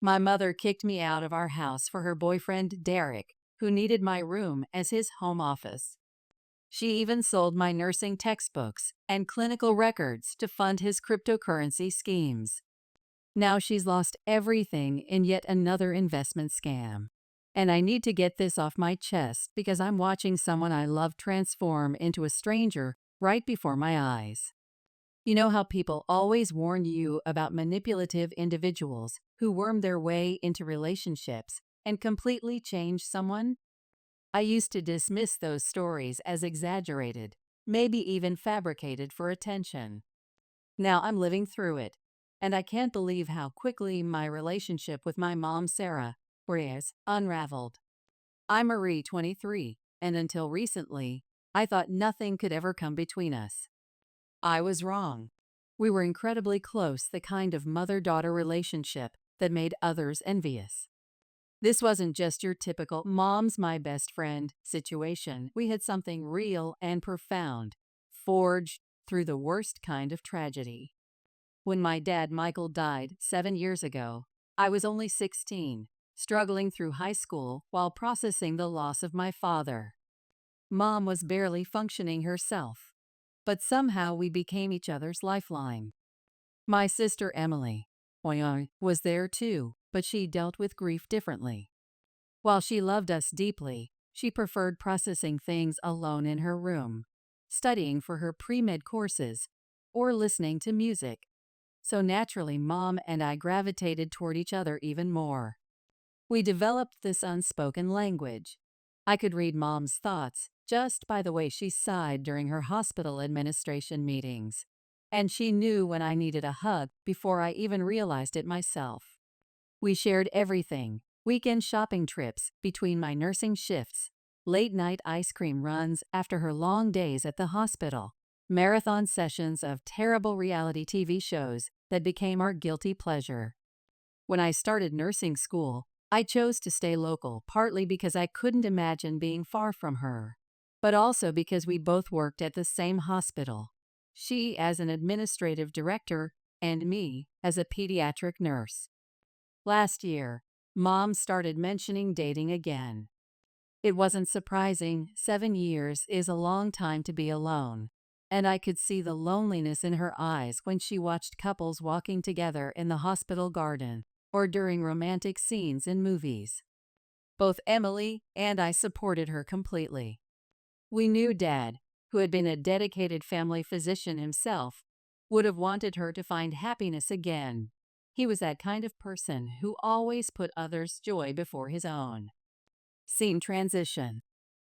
My mother kicked me out of our house for her boyfriend, Derek, who needed my room as his home office. She even sold my nursing textbooks and clinical records to fund his cryptocurrency schemes. Now she's lost everything in yet another investment scam. And I need to get this off my chest because I'm watching someone I love transform into a stranger right before my eyes. You know how people always warn you about manipulative individuals who worm their way into relationships and completely change someone? I used to dismiss those stories as exaggerated, maybe even fabricated for attention. Now I'm living through it, and I can't believe how quickly my relationship with my mom, Sarah, was unraveled. I'm Marie, 23, and until recently, I thought nothing could ever come between us. I was wrong. We were incredibly close, the kind of mother-daughter relationship that made others envious. This wasn't just your typical mom's my best friend situation. We had something real and profound, forged through the worst kind of tragedy. When my dad, Michael, died 7 years ago, I was only 16, struggling through high school while processing the loss of my father. Mom was barely functioning herself, but somehow we became each other's lifeline. My sister Emily was there too, but she dealt with grief differently. While she loved us deeply, she preferred processing things alone in her room, studying for her pre-med courses, or listening to music. So naturally, Mom and I gravitated toward each other even more. We developed this unspoken language. I could read Mom's thoughts just by the way she sighed during her hospital administration meetings. And she knew when I needed a hug before I even realized it myself. We shared everything: weekend shopping trips between my nursing shifts, late-night ice cream runs after her long days at the hospital, marathon sessions of terrible reality TV shows that became our guilty pleasure. When I started nursing school, I chose to stay local, partly because I couldn't imagine being far from her, but also because we both worked at the same hospital. She as an administrative director and me as a pediatric nurse. Last year, Mom started mentioning dating again. It wasn't surprising. 7 years is a long time to be alone, and I could see the loneliness in her eyes when she watched couples walking together in the hospital garden or during romantic scenes in movies. Both Emily and I supported her completely. We knew Dad, who had been a dedicated family physician himself, would have wanted her to find happiness again. He was that kind of person who always put others' joy before his own. Scene transition.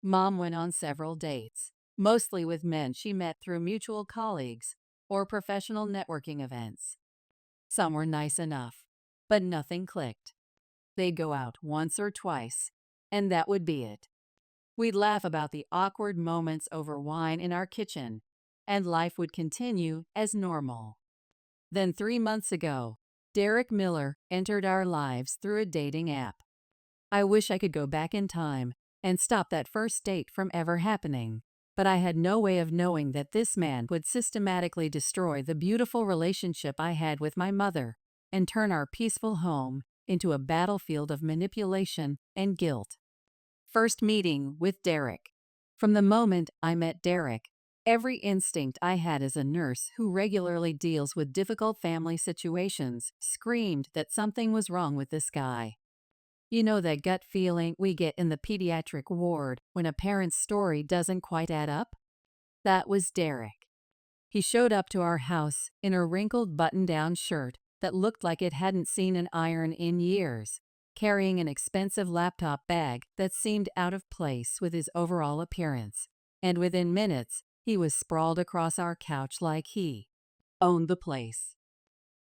Mom went on several dates, mostly with men she met through mutual colleagues or professional networking events. Some were nice enough, but nothing clicked. They'd go out once or twice, and that would be it. We'd laugh about the awkward moments over wine in our kitchen, and life would continue as normal. Then 3 months ago, Derek Miller entered our lives through a dating app. I wish I could go back in time and stop that first date from ever happening, but I had no way of knowing that this man would systematically destroy the beautiful relationship I had with my mother and turn our peaceful home into a battlefield of manipulation and guilt. First meeting with Derek. From the moment I met Derek, every instinct I had as a nurse who regularly deals with difficult family situations screamed that something was wrong with this guy. You know that gut feeling we get in the pediatric ward when a parent's story doesn't quite add up? That was Derek. He showed up to our house in a wrinkled button-down shirt that looked like it hadn't seen an iron in years, carrying an expensive laptop bag that seemed out of place with his overall appearance, and within minutes, he was sprawled across our couch like he owned the place.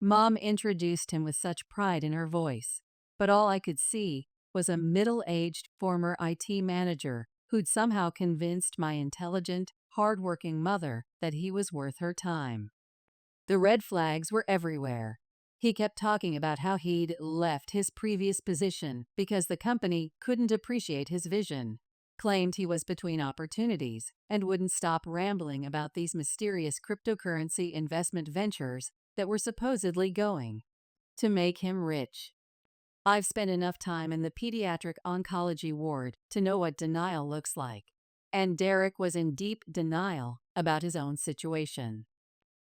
Mom introduced him with such pride in her voice, but all I could see was a middle-aged former IT manager who'd somehow convinced my intelligent, hard-working mother that he was worth her time. The red flags were everywhere. He kept talking about how he'd left his previous position because the company couldn't appreciate his vision, claimed he was between opportunities, and wouldn't stop rambling about these mysterious cryptocurrency investment ventures that were supposedly going to make him rich. I've spent enough time in the pediatric oncology ward to know what denial looks like. And Derek was in deep denial about his own situation.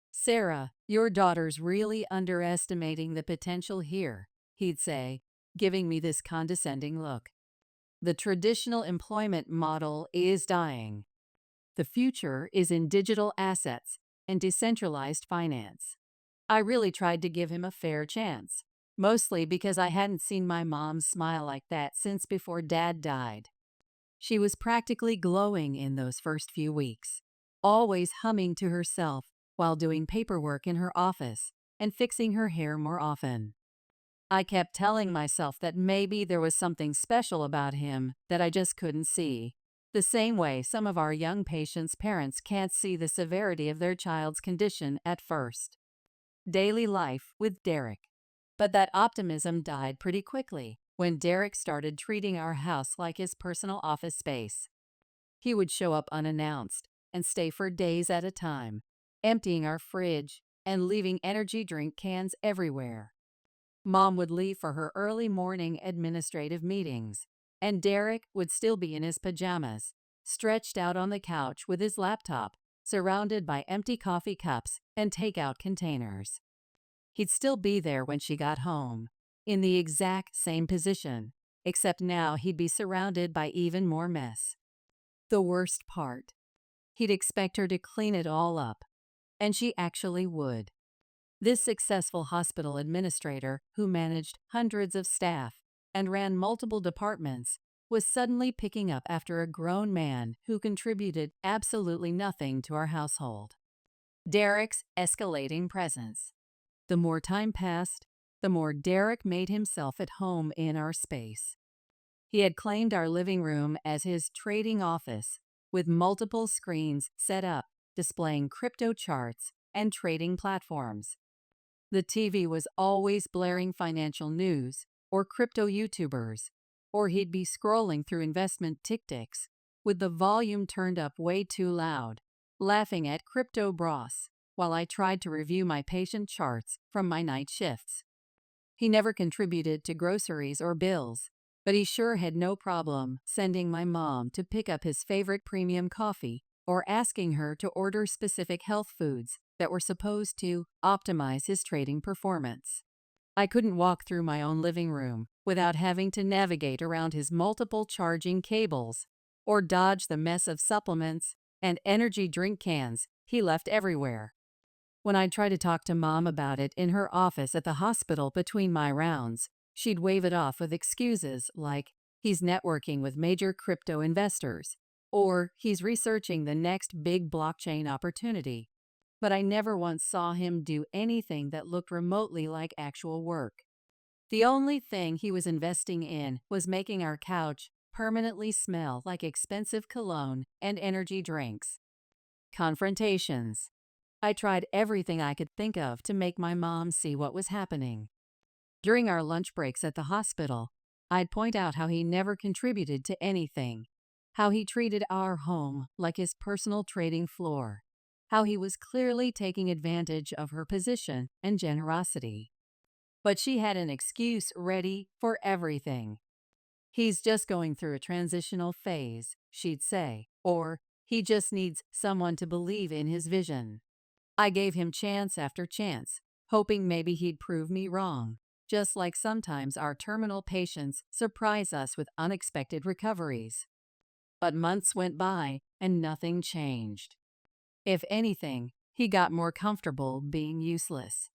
"Sarah, your daughter's really underestimating the potential here," he'd say, giving me this condescending look. "The traditional employment model is dying. The future is in digital assets and decentralized finance." I really tried to give him a fair chance, mostly because I hadn't seen my mom smile like that since before Dad died. She was practically glowing in those first few weeks, always humming to herself while doing paperwork in her office and fixing her hair more often. I kept telling myself that maybe there was something special about him that I just couldn't see, the same way some of our young patients' parents can't see the severity of their child's condition at first. Daily life with Derek. But that optimism died pretty quickly when Derek started treating our house like his personal office space. He would show up unannounced and stay for days at a time, emptying our fridge and leaving energy drink cans everywhere. Mom would leave for her early morning administrative meetings, and Derek would still be in his pajamas, stretched out on the couch with his laptop, surrounded by empty coffee cups and takeout containers. He'd still be there when she got home, in the exact same position, except now he'd be surrounded by even more mess. The worst part, he'd expect her to clean it all up, and she actually would. This successful hospital administrator, who managed hundreds of staff and ran multiple departments, was suddenly picking up after a grown man who contributed absolutely nothing to our household. Derek's escalating presence. The more time passed, the more Derek made himself at home in our space. He had claimed our living room as his trading office, with multiple screens set up displaying crypto charts and trading platforms. The TV was always blaring financial news or crypto YouTubers, or he'd be scrolling through investment TikToks with the volume turned up way too loud, laughing at crypto bros while I tried to review my patient charts from my night shifts. He never contributed to groceries or bills, but he sure had no problem sending my mom to pick up his favorite premium coffee or asking her to order specific health foods that were supposed to optimize his trading performance. I couldn't walk through my own living room without having to navigate around his multiple charging cables or dodge the mess of supplements and energy drink cans he left everywhere. When I'd try to talk to Mom about it in her office at the hospital between my rounds, she'd wave it off with excuses like, "He's networking with major crypto investors," or "He's researching the next big blockchain opportunity." But I never once saw him do anything that looked remotely like actual work. The only thing he was investing in was making our couch permanently smell like expensive cologne and energy drinks. Confrontations. I tried everything I could think of to make my mom see what was happening. During our lunch breaks at the hospital, I'd point out how he never contributed to anything, how he treated our home like his personal trading floor, how he was clearly taking advantage of her position and generosity. But she had an excuse ready for everything. "He's just going through a transitional phase," she'd say, or "he just needs someone to believe in his vision." I gave him chance after chance, hoping maybe he'd prove me wrong, just like sometimes our terminal patients surprise us with unexpected recoveries. But months went by and nothing changed. If anything, he got more comfortable being useless.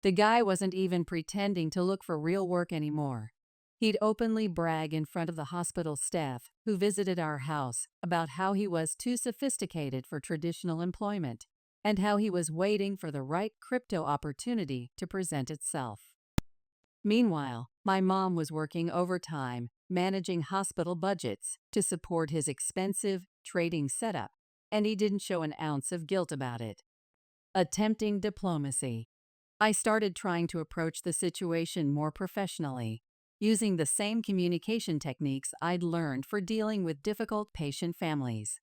The guy wasn't even pretending to look for real work anymore. He'd openly brag in front of the hospital staff who visited our house about how he was too sophisticated for traditional employment and how he was waiting for the right crypto opportunity to present itself. Meanwhile, my mom was working overtime, managing hospital budgets to support his expensive trading setup, and he didn't show an ounce of guilt about it. Attempting diplomacy. I started trying to approach the situation more professionally, using the same communication techniques I'd learned for dealing with difficult patient families.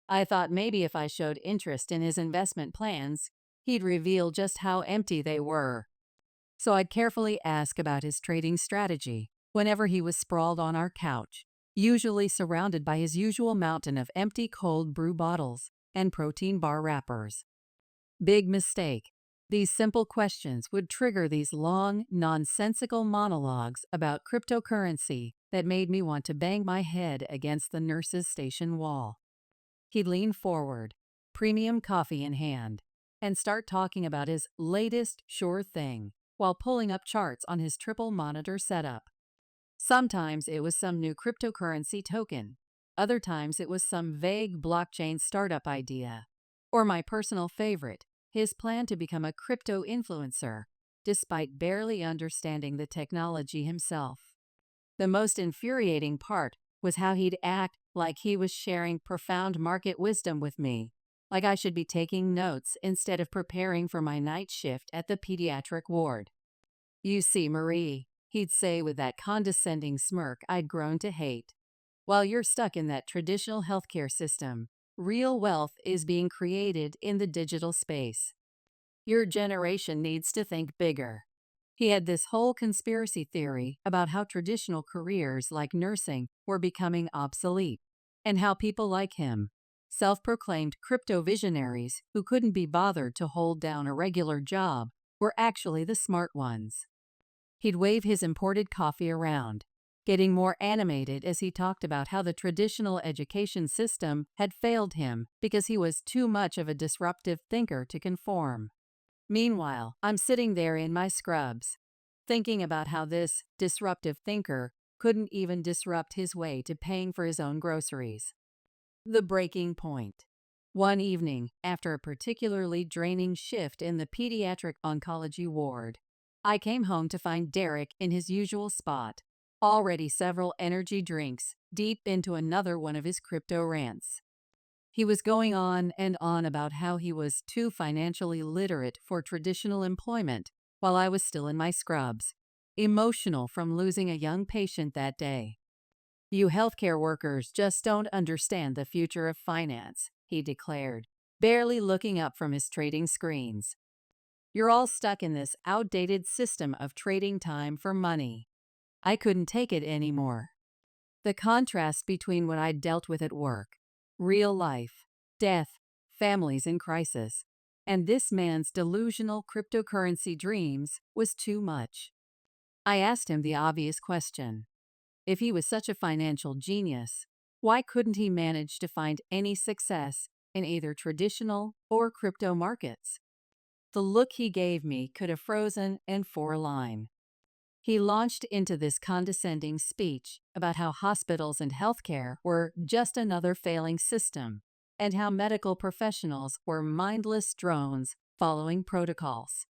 I thought maybe if I showed interest in his investment plans, he'd reveal just how empty they were. So I'd carefully ask about his trading strategy whenever he was sprawled on our couch, usually surrounded by his usual mountain of empty cold brew bottles and protein bar wrappers. Big mistake. These simple questions would trigger these long, nonsensical monologues about cryptocurrency that made me want to bang my head against the nurse's station wall. He'd lean forward, premium coffee in hand, and start talking about his latest sure thing while pulling up charts on his triple monitor setup. Sometimes it was some new cryptocurrency token. Other times it was some vague blockchain startup idea. Or my personal favorite, his plan to become a crypto influencer, despite barely understanding the technology himself. The most infuriating part was how he'd act like he was sharing profound market wisdom with me, like I should be taking notes instead of preparing for my night shift at the pediatric ward. "You see, Marie," he'd say with that condescending smirk I'd grown to hate, "while you're stuck in that traditional healthcare system, real wealth is being created in the digital space. Your generation needs to think bigger." He had this whole conspiracy theory about how traditional careers like nursing were becoming obsolete, and how people like him, self-proclaimed crypto visionaries who couldn't be bothered to hold down a regular job, were actually the smart ones. He'd wave his imported coffee around, getting more animated as he talked about how the traditional education system had failed him because he was too much of a disruptive thinker to conform. Meanwhile, I'm sitting there in my scrubs, thinking about how this disruptive thinker couldn't even disrupt his way to paying for his own groceries. The breaking point. One evening, after a particularly draining shift in the pediatric oncology ward, I came home to find Derek in his usual spot, already several energy drinks deep into another one of his crypto rants. He was going on and on about how he was too financially literate for traditional employment while I was still in my scrubs, emotional from losing a young patient that day. "You healthcare workers just don't understand the future of finance," he declared, barely looking up from his trading screens. "You're all stuck in this outdated system of trading time for money." I couldn't take it anymore. The contrast between what I'd dealt with at work, real life, death, families in crisis, and this man's delusional cryptocurrency dreams was too much. I asked him the obvious question. If he was such a financial genius, why couldn't he manage to find any success in either traditional or crypto markets? The look he gave me could have frozen and for a line. He launched into this condescending speech about how hospitals and healthcare were just another failing system, and how medical professionals were mindless drones following protocols.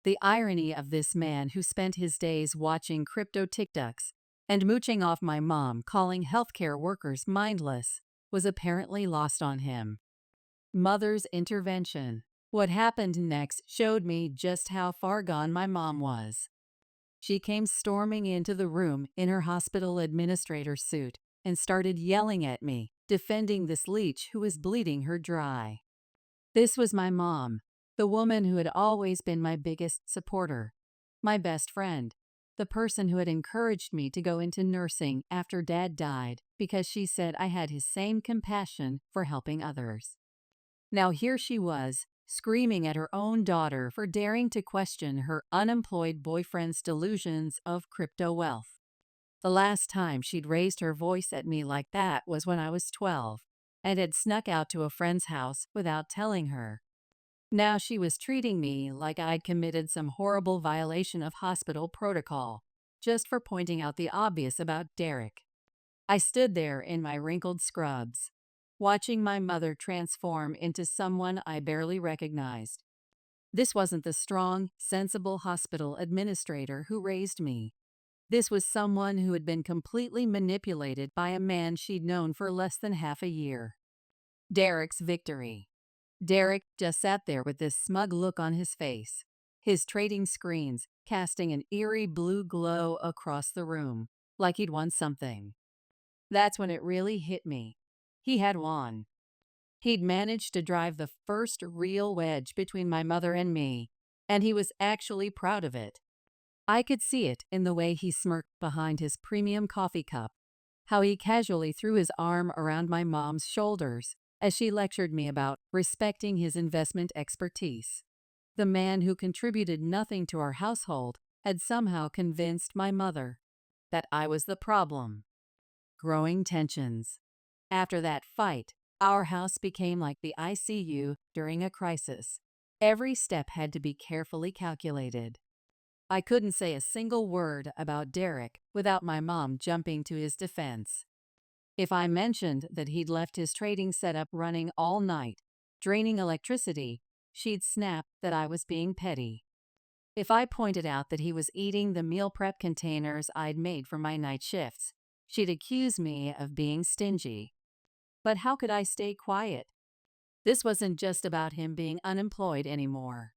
The irony of this man who spent his days watching crypto TikToks and mooching off my mom calling healthcare workers mindless was apparently lost on him. Mother's intervention. What happened next showed me just how far gone my mom was. She came storming into the room in her hospital administrator suit and started yelling at me, defending this leech who was bleeding her dry. This was my mom, the woman who had always been my biggest supporter, my best friend, the person who had encouraged me to go into nursing after Dad died because she said I had his same compassion for helping others. Now here she was, screaming at her own daughter for daring to question her unemployed boyfriend's delusions of crypto wealth. The last time she'd raised her voice at me like that was when I was 12 and had snuck out to a friend's house without telling her. Now she was treating me like I'd committed some horrible violation of hospital protocol, just for pointing out the obvious about Derek. I stood there in my wrinkled scrubs, watching my mother transform into someone I barely recognized. This wasn't the strong, sensible hospital administrator who raised me. This was someone who had been completely manipulated by a man she'd known for less than half a year. Derek's victory. Derek just sat there with this smug look on his face, his trading screens casting an eerie blue glow across the room, like he'd won something. That's when it really hit me. He had won. He'd managed to drive the first real wedge between my mother and me, and he was actually proud of it. I could see it in the way he smirked behind his premium coffee cup, how he casually threw his arm around my mom's shoulders as she lectured me about respecting his investment expertise. The man who contributed nothing to our household had somehow convinced my mother that I was the problem. Growing tensions. After that fight, our house became like the ICU during a crisis. Every step had to be carefully calculated. I couldn't say a single word about Derek without my mom jumping to his defense. If I mentioned that he'd left his trading setup running all night, draining electricity, she'd snap that I was being petty. If I pointed out that he was eating the meal prep containers I'd made for my night shifts, she'd accuse me of being stingy. But how could I stay quiet? This wasn't just about him being unemployed anymore.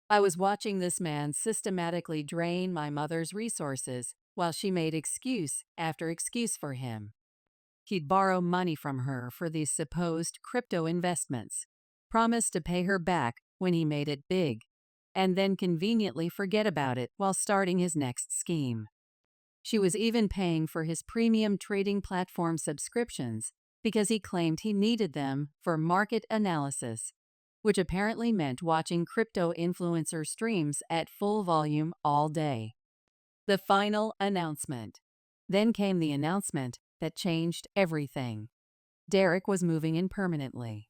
I was watching this man systematically drain my mother's resources while she made excuse after excuse for him. He'd borrow money from her for these supposed crypto investments, promise to pay her back when he made it big, and then conveniently forget about it while starting his next scheme. She was even paying for his premium trading platform subscriptions because he claimed he needed them for market analysis, which apparently meant watching crypto influencer streams at full volume all day. The final announcement. Then came the announcement that changed everything. Derek was moving in permanently.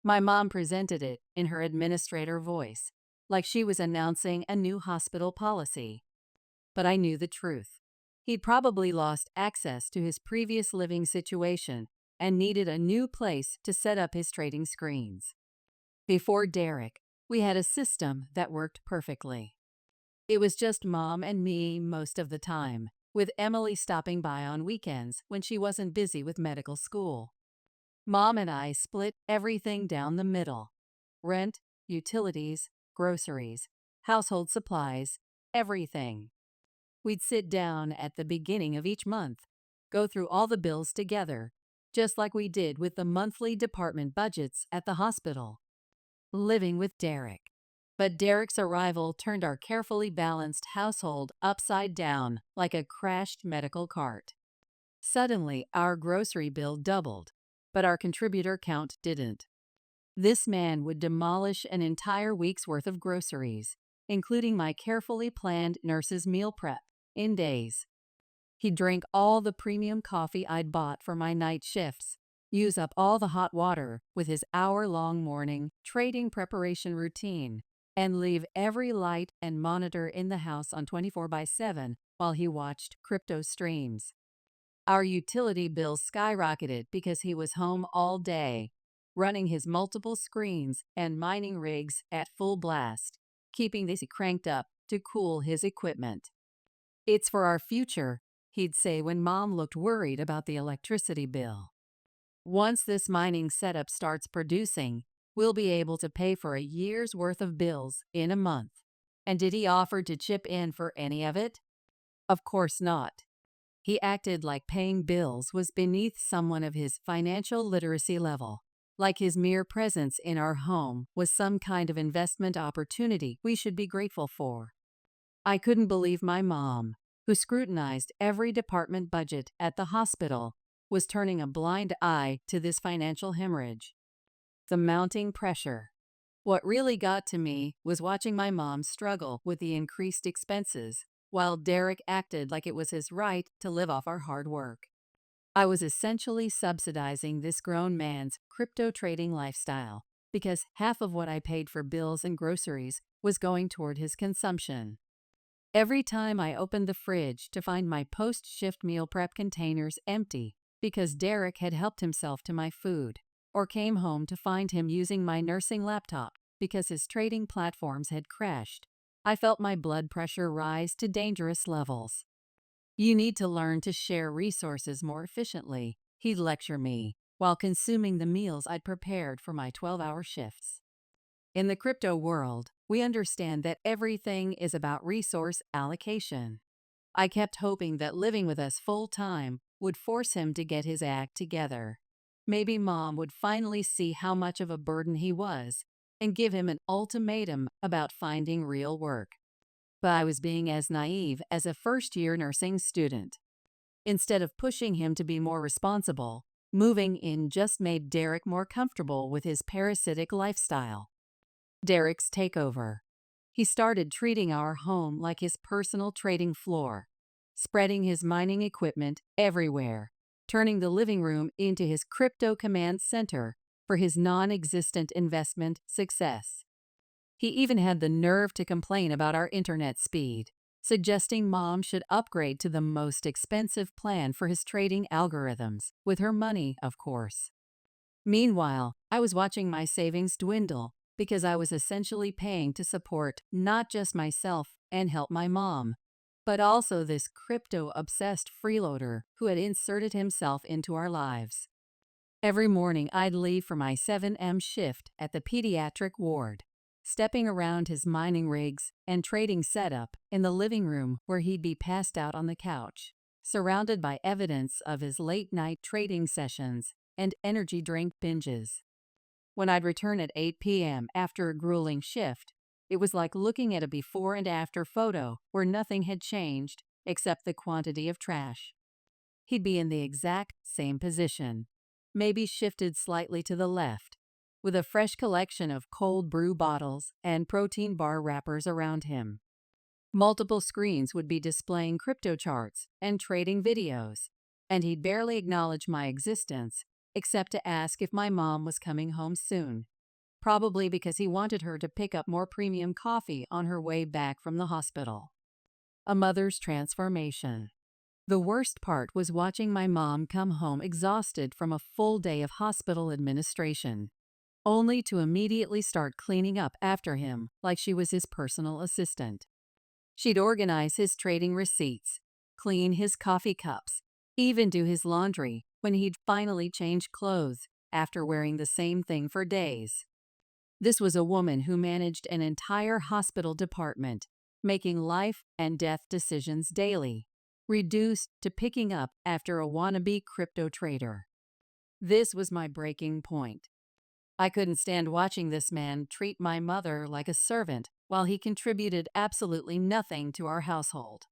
My mom presented it in her administrator voice, like she was announcing a new hospital policy. But I knew the truth. He'd probably lost access to his previous living situation and needed a new place to set up his trading screens. Before Derek, we had a system that worked perfectly. It was just Mom and me most of the time, with Emily stopping by on weekends when she wasn't busy with medical school. Mom and I split everything down the middle: rent, utilities, groceries, household supplies, everything. We'd sit down at the beginning of each month, go through all the bills together, just like we did with the monthly department budgets at the hospital. Living with Derek. But Derek's arrival turned our carefully balanced household upside down like a crashed medical cart. Suddenly, our grocery bill doubled, but our contributor count didn't. This man would demolish an entire week's worth of groceries, including my carefully planned nurse's meal prep, in days. He'd drink all the premium coffee I'd bought for my night shifts, use up all the hot water with his hour-long morning trading preparation routine, and leave every light and monitor in the house on 24/7 while he watched crypto streams. Our utility bills skyrocketed because he was home all day, running his multiple screens and mining rigs at full blast, keeping this cranked up to cool his equipment. "It's for our future," he'd say when Mom looked worried about the electricity bill. "Once this mining setup starts producing, we'll be able to pay for a year's worth of bills in a month." And did he offer to chip in for any of it? Of course not. He acted like paying bills was beneath someone of his financial literacy level, like his mere presence in our home was some kind of investment opportunity we should be grateful for. I couldn't believe my mom, who scrutinized every department budget at the hospital, was turning a blind eye to this financial hemorrhage. The mounting pressure. What really got to me was watching my mom struggle with the increased expenses, while Derek acted like it was his right to live off our hard work. I was essentially subsidizing this grown man's crypto trading lifestyle because half of what I paid for bills and groceries was going toward his consumption. Every time I opened the fridge to find my post-shift meal prep containers empty because Derek had helped himself to my food, or came home to find him using my nursing laptop because his trading platforms had crashed, I felt my blood pressure rise to dangerous levels. "You need to learn to share resources more efficiently," he'd lecture me, while consuming the meals I'd prepared for my 12-hour shifts. In the crypto world, we understand that everything is about resource allocation. I kept hoping that living with us full-time would force him to get his act together. Maybe Mom would finally see how much of a burden he was and give him an ultimatum about finding real work. but I was being as naive as a first-year nursing student. Instead of pushing him to be more responsible, moving in just made Derek more comfortable with his parasitic lifestyle. Derek's takeover. He started treating our home like his personal trading floor, spreading his mining equipment everywhere, turning the living room into his crypto command center for his non-existent investment success. He even had the nerve to complain about our internet speed, suggesting Mom should upgrade to the most expensive plan for his trading algorithms, with her money, of course. Meanwhile, I was watching my savings dwindle because I was essentially paying to support not just myself and help my mom, but also this crypto-obsessed freeloader who had inserted himself into our lives. Every morning I'd leave for my 7 a.m. shift at the pediatric ward, stepping around his mining rigs and trading setup in the living room where he'd be passed out on the couch, surrounded by evidence of his late-night trading sessions and energy drink binges. When I'd return at 8 p.m. after a grueling shift, it was like looking at a before and after photo where nothing had changed except the quantity of trash. He'd be in the exact same position, maybe shifted slightly to the left, with a fresh collection of cold brew bottles and protein bar wrappers around him. Multiple screens would be displaying crypto charts and trading videos, and he'd barely acknowledge my existence except to ask if my mom was coming home soon, probably because he wanted her to pick up more premium coffee on her way back from the hospital. A mother's transformation. The worst part was watching my mom come home exhausted from a full day of hospital administration, only to immediately start cleaning up after him like she was his personal assistant. She'd organize his trading receipts, clean his coffee cups, even do his laundry when he'd finally changed clothes after wearing the same thing for days. This was a woman who managed an entire hospital department, making life and death decisions daily, reduced to picking up after a wannabe crypto trader. This was my breaking point. I couldn't stand watching this man treat my mother like a servant while he contributed absolutely nothing to our household.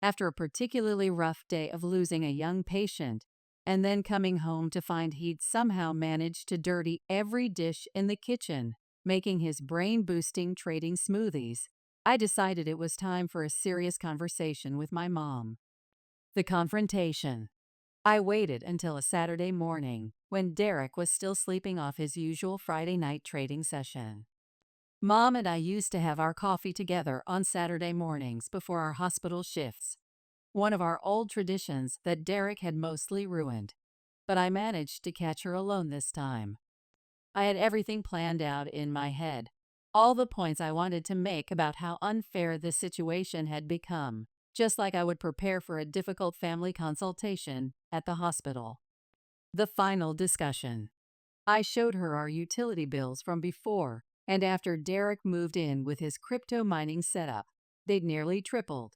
After a particularly rough day of losing a young patient, and then coming home to find he'd somehow managed to dirty every dish in the kitchen, making his brain-boosting trading smoothies, I decided it was time for a serious conversation with my mom. The confrontation. I waited until a Saturday morning, when Derek was still sleeping off his usual Friday night trading session. Mom and I used to have our coffee together on Saturday mornings before our hospital shifts, one of our old traditions that Derek had mostly ruined, but I managed to catch her alone this time. I had everything planned out in my head, all the points I wanted to make about how unfair this situation had become, just like I would prepare for a difficult family consultation at the hospital. The final discussion. I showed her our utility bills from before and after Derek moved in with his crypto mining setup. They'd nearly tripled.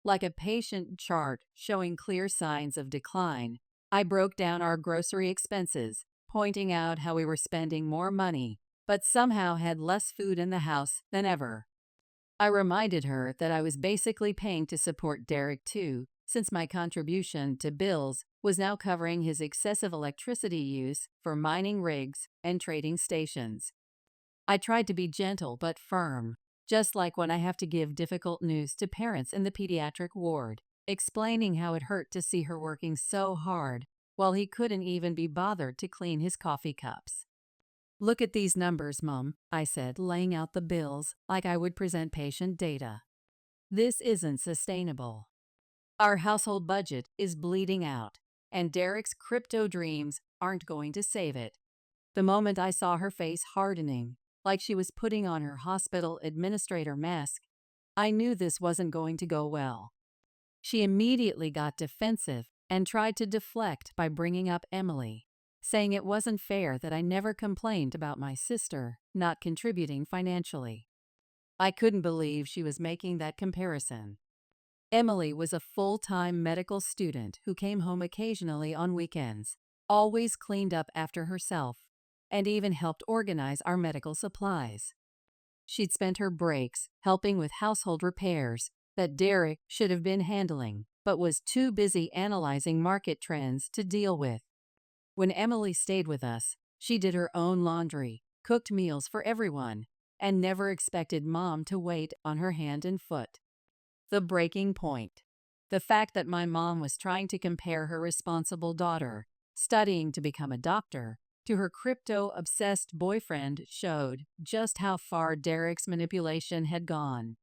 Like a patient chart showing clear signs of decline, I broke down our grocery expenses, pointing out how we were spending more money, but somehow had less food in the house than ever. I reminded her that I was basically paying to support Derek too, since my contribution to bills was now covering his excessive electricity use for mining rigs and trading stations. I tried to be gentle but firm, just like when I have to give difficult news to parents in the pediatric ward, explaining how it hurt to see her working so hard while he couldn't even be bothered to clean his coffee cups. "Look at these numbers, Mom," I said, laying out the bills like I would present patient data. "This isn't sustainable. Our household budget is bleeding out, and Derek's crypto dreams aren't going to save it." The moment I saw her face hardening, like she was putting on her hospital administrator mask, I knew this wasn't going to go well. She immediately got defensive and tried to deflect by bringing up Emily, saying it wasn't fair that I never complained about my sister not contributing financially. I couldn't believe she was making that comparison. Emily was a full-time medical student who came home occasionally on weekends, always cleaned up after herself, and even helped organize our medical supplies. She'd spent her breaks helping with household repairs that Derek should have been handling, but was too busy analyzing market trends to deal with. When Emily stayed with us, she did her own laundry, cooked meals for everyone, and never expected Mom to wait on her hand and foot. The breaking point. The fact that my mom was trying to compare her responsible daughter, studying to become a doctor, to her crypto-obsessed boyfriend showed just how far Derek's manipulation had gone.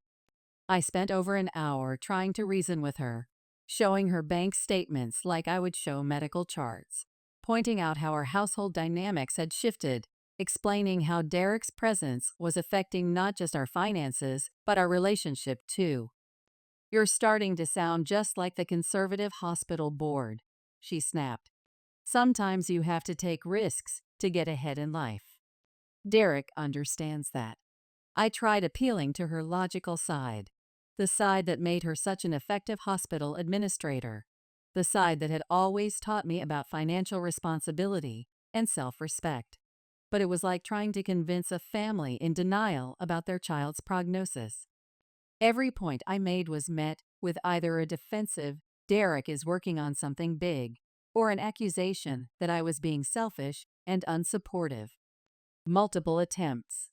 I spent over an hour trying to reason with her, showing her bank statements like I would show medical charts, pointing out how our household dynamics had shifted, explaining how Derek's presence was affecting not just our finances, but our relationship too. "You're starting to sound just like the conservative hospital board," she snapped. "Sometimes you have to take risks to get ahead in life." Derek understands that. I tried appealing to her logical side, the side that made her such an effective hospital administrator, the side that had always taught me about financial responsibility and self-respect. But it was like trying to convince a family in denial about their child's prognosis. Every point I made was met with either a defensive, "Derek is working on something big," or an accusation that I was being selfish and unsupportive. Multiple attempts.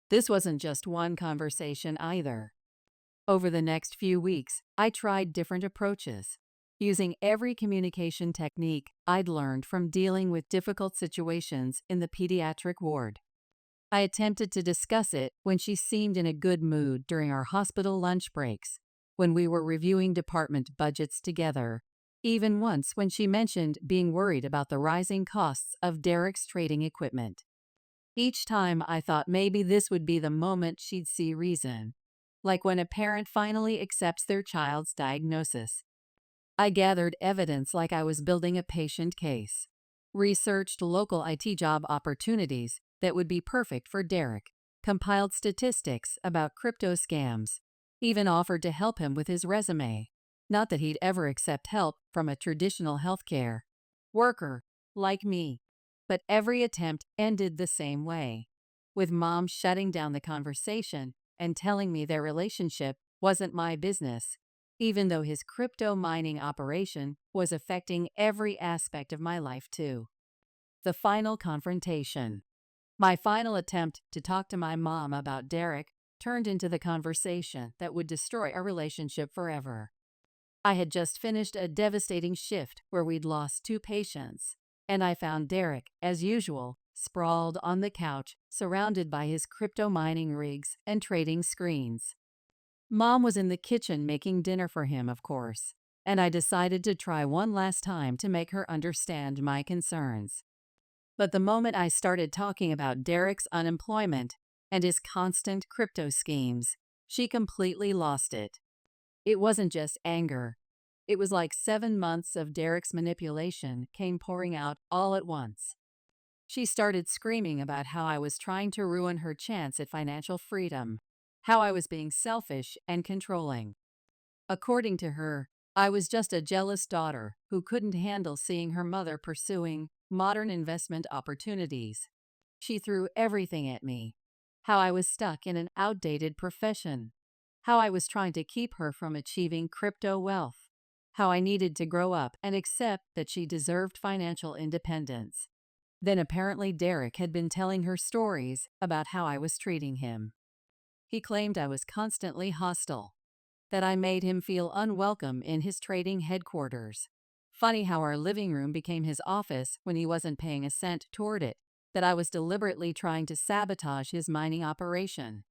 This wasn't just one conversation either. Over the next few weeks, I tried different approaches, using every communication technique I'd learned from dealing with difficult situations in the pediatric ward. I attempted to discuss it when she seemed in a good mood during our hospital lunch breaks, when we were reviewing department budgets together, even once when she mentioned being worried about the rising costs of Derek's trading equipment. Each time I thought maybe this would be the moment she'd see reason, like when a parent finally accepts their child's diagnosis. I gathered evidence like I was building a patient case, researched local IT job opportunities that would be perfect for Derek, compiled statistics about crypto scams, even offered to help him with his resume. Not that he'd ever accept help from a traditional healthcare worker like me. But every attempt ended the same way, with Mom shutting down the conversation and telling me their relationship wasn't my business, even though his crypto mining operation was affecting every aspect of my life too. The final confrontation. My final attempt to talk to my mom about Derek turned into the conversation that would destroy our relationship forever. I had just finished a devastating shift where we'd lost 2 patients, and I found Derek, as usual, sprawled on the couch, surrounded by his crypto mining rigs and trading screens. Mom was in the kitchen making dinner for him, of course, and I decided to try one last time to make her understand my concerns. But the moment I started talking about Derek's unemployment and his constant crypto schemes, she completely lost it. It wasn't just anger. It was like 7 months of Derek's manipulation came pouring out all at once. She started screaming about how I was trying to ruin her chance at financial freedom, how I was being selfish and controlling. According to her, I was just a jealous daughter who couldn't handle seeing her mother pursuing modern investment opportunities. She threw everything at me. How I was stuck in an outdated profession. How I was trying to keep her from achieving crypto wealth. How I needed to grow up and accept that she deserved financial independence. Then apparently Derek had been telling her stories about how I was treating him. He claimed I was constantly hostile, that I made him feel unwelcome in his trading headquarters. Funny how our living room became his office when he wasn't paying a cent toward it, that I was deliberately trying to sabotage his mining operation.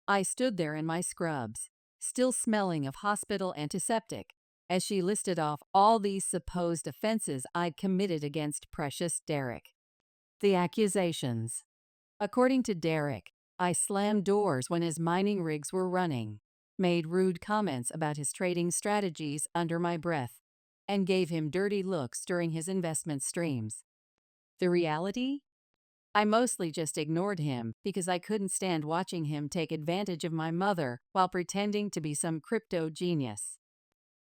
I stood there in my scrubs, still smelling of hospital antiseptic, as she listed off all these supposed offenses I'd committed against precious Derek. The accusations. According to Derek, I slammed doors when his mining rigs were running, made rude comments about his trading strategies under my breath, and gave him dirty looks during his investment streams. The reality? I mostly just ignored him because I couldn't stand watching him take advantage of my mother while pretending to be some crypto genius.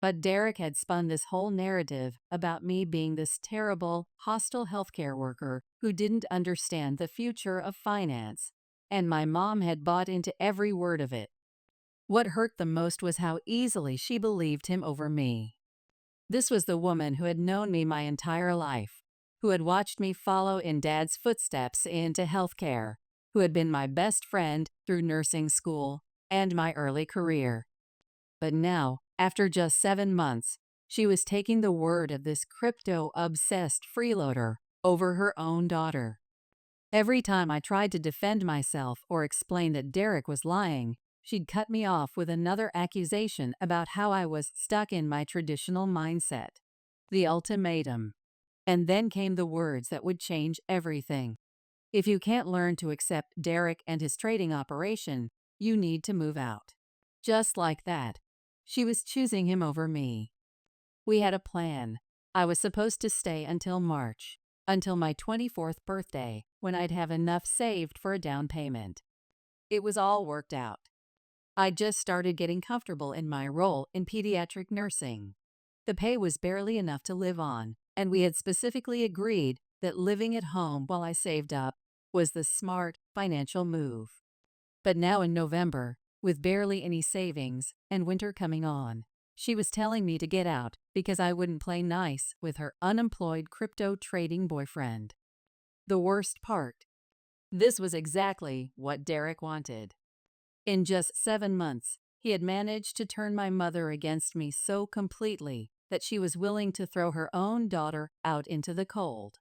But Derek had spun this whole narrative about me being this terrible, hostile healthcare worker who didn't understand the future of finance, and my mom had bought into every word of it. What hurt the most was how easily she believed him over me. This was the woman who had known me my entire life, who had watched me follow in Dad's footsteps into healthcare, who had been my best friend through nursing school and my early career. But now, after just 7 months, she was taking the word of this crypto-obsessed freeloader over her own daughter. Every time I tried to defend myself or explain that Derek was lying, she'd cut me off with another accusation about how I was stuck in my traditional mindset. The ultimatum. And then came the words that would change everything. If you can't learn to accept Derek and his trading operation, you need to move out. Just like that. She was choosing him over me. We had a plan. I was supposed to stay until March, until my 24th birthday, when I'd have enough saved for a down payment. It was all worked out. I just started getting comfortable in my role in pediatric nursing. The pay was barely enough to live on, and we had specifically agreed that living at home while I saved up was the smart financial move. But now in November, with barely any savings and winter coming on, she was telling me to get out because I wouldn't play nice with her unemployed crypto trading boyfriend. The worst part, this was exactly what Derek wanted. In just 7 months, he had managed to turn my mother against me so completely that she was willing to throw her own daughter out into the cold.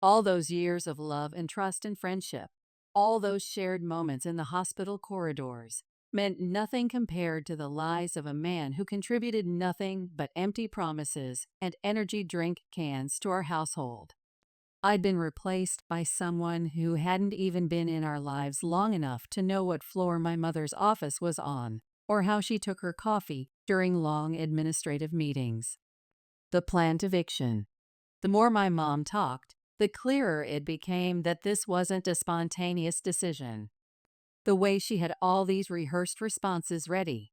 All those years of love and trust and friendship, all those shared moments in the hospital corridors, meant nothing compared to the lies of a man who contributed nothing but empty promises and energy drink cans to our household. I'd been replaced by someone who hadn't even been in our lives long enough to know what floor my mother's office was on, or how she took her coffee during long administrative meetings. The planned eviction. The more my mom talked, the clearer it became that this wasn't a spontaneous decision. The way she had all these rehearsed responses ready,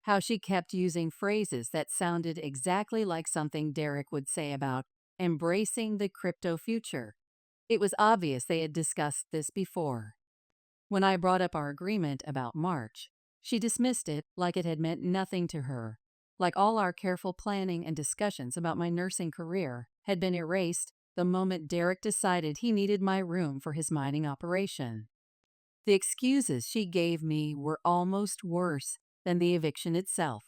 how she kept using phrases that sounded exactly like something Derek would say about embracing the crypto future. It was obvious they had discussed this before. When I brought up our agreement about March, she dismissed it like it had meant nothing to her, like all our careful planning and discussions about my nursing career had been erased the moment Derek decided he needed my room for his mining operation. The excuses she gave me were almost worse than the eviction itself.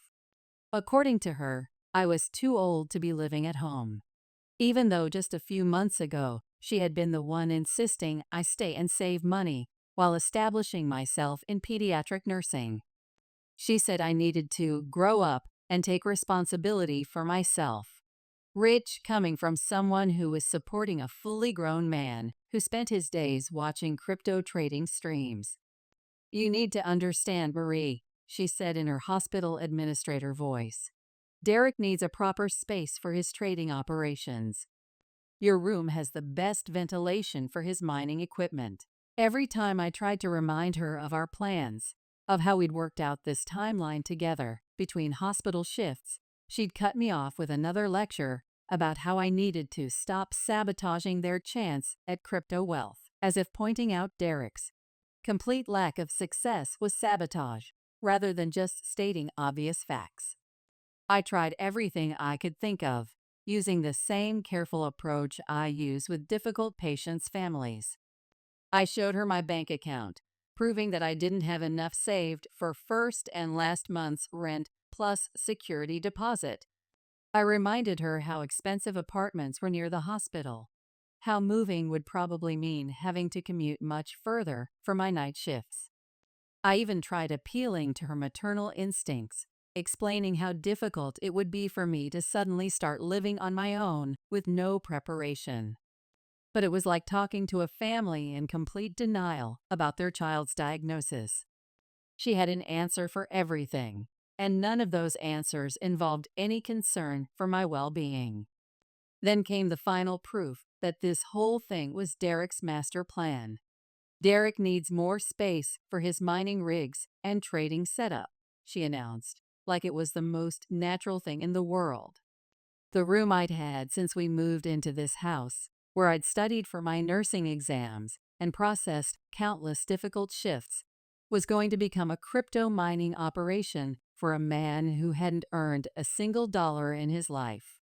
According to her, I was too old to be living at home, even though just a few months ago she had been the one insisting I stay and save money while establishing myself in pediatric nursing. She said I needed to grow up and take responsibility for myself. Rich coming from someone who was supporting a fully grown man who spent his days watching crypto trading streams. "You need to understand, Marie," she said in her hospital administrator voice. "Derek needs a proper space for his trading operations. Your room has the best ventilation for his mining equipment." Every time I tried to remind her of our plans, of how we'd worked out this timeline together between hospital shifts, she'd cut me off with another lecture about how I needed to stop sabotaging their chance at crypto wealth, as if pointing out Derek's complete lack of success was sabotage, rather than just stating obvious facts. I tried everything I could think of, using the same careful approach I use with difficult patients' families. I showed her my bank account, proving that I didn't have enough saved for first and last month's rent plus security deposit. I reminded her how expensive apartments were near the hospital, how moving would probably mean having to commute much further for my night shifts. I even tried appealing to her maternal instincts, explaining how difficult it would be for me to suddenly start living on my own with no preparation. But it was like talking to a family in complete denial about their child's diagnosis. She had an answer for everything, and none of those answers involved any concern for my well-being. Then came the final proof that this whole thing was Derek's master plan. "Derek needs more space for his mining rigs and trading setup," she announced, like it was the most natural thing in the world. The room I'd had since we moved into this house, where I'd studied for my nursing exams, and processed countless difficult shifts, was going to become a crypto mining operation for a man who hadn't earned a single dollar in his life.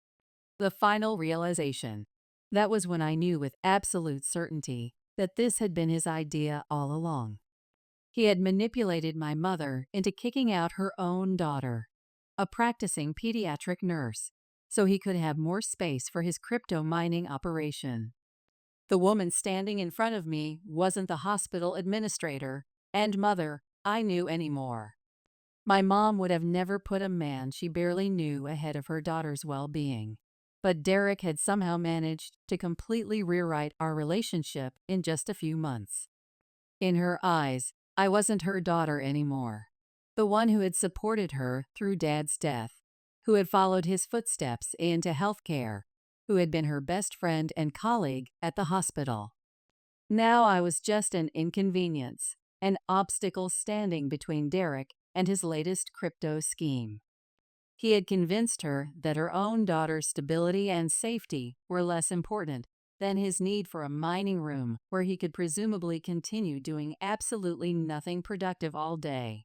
The final realization. That was when I knew with absolute certainty that this had been his idea all along. He had manipulated my mother into kicking out her own daughter, a practicing pediatric nurse, so he could have more space for his crypto mining operation. The woman standing in front of me wasn't the hospital administrator and mother I knew anymore. My mom would have never put a man she barely knew ahead of her daughter's well-being. But Derek had somehow managed to completely rewrite our relationship in just a few months. In her eyes, I wasn't her daughter anymore. The one who had supported her through Dad's death, who had followed his footsteps into healthcare, who had been her best friend and colleague at the hospital. Now I was just an inconvenience, an obstacle standing between Derek and his latest crypto scheme. He had convinced her that her own daughter's stability and safety were less important than his need for a mining room where he could presumably continue doing absolutely nothing productive all day.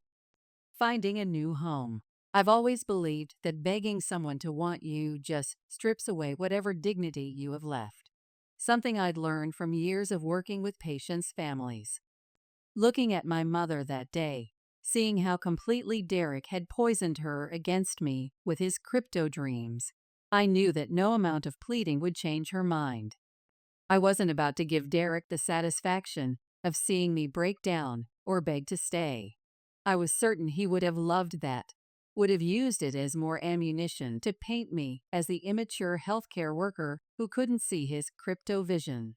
Finding a new home. I've always believed that begging someone to want you just strips away whatever dignity you have left. Something I'd learned from years of working with patients' families. Looking at my mother that day, seeing how completely Derek had poisoned her against me with his crypto dreams, I knew that no amount of pleading would change her mind. I wasn't about to give Derek the satisfaction of seeing me break down or beg to stay. I was certain he would have loved that, would have used it as more ammunition to paint me as the immature healthcare worker who couldn't see his crypto vision.